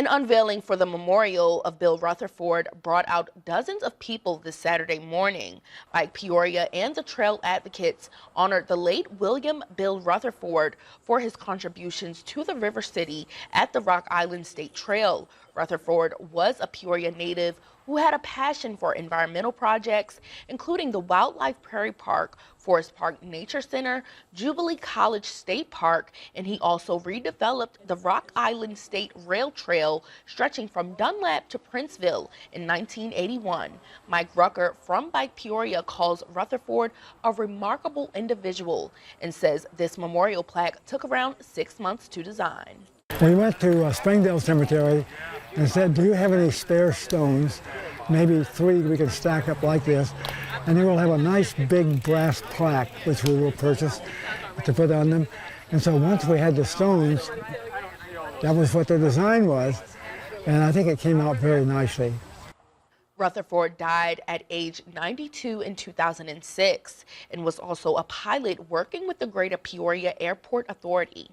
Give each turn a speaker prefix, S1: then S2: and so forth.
S1: An unveiling for the memorial of Bill Rutherford brought out dozens of people this Saturday morning. Bike Peoria and the Trail Advocates honored the late William Bill Rutherford for his contributions to the River City at the Rock Island State Trail. Rutherford was a Peoria native who had a passion for environmental projects, including the Wildlife Prairie Park, Forest Park Nature Center, Jubilee College State Park, and he also redeveloped the Rock Island State Rail Trail stretching from Dunlap to Princeville in 1981. Mike Rucker from Bike Peoria calls Rutherford a remarkable individual and says this memorial plaque took around 6 months to design.
S2: We went to Springdale Cemetery and said, do you have any spare stones? Maybe 3 we can stack up like this, and then we'll have a nice big brass plaque, which we will purchase to put on them. And so once we had the stones, that was what the design was, and I think it came out very nicely.
S1: Rutherford died at age 92 in 2006 and was also a pilot working with the Greater Peoria Airport Authority.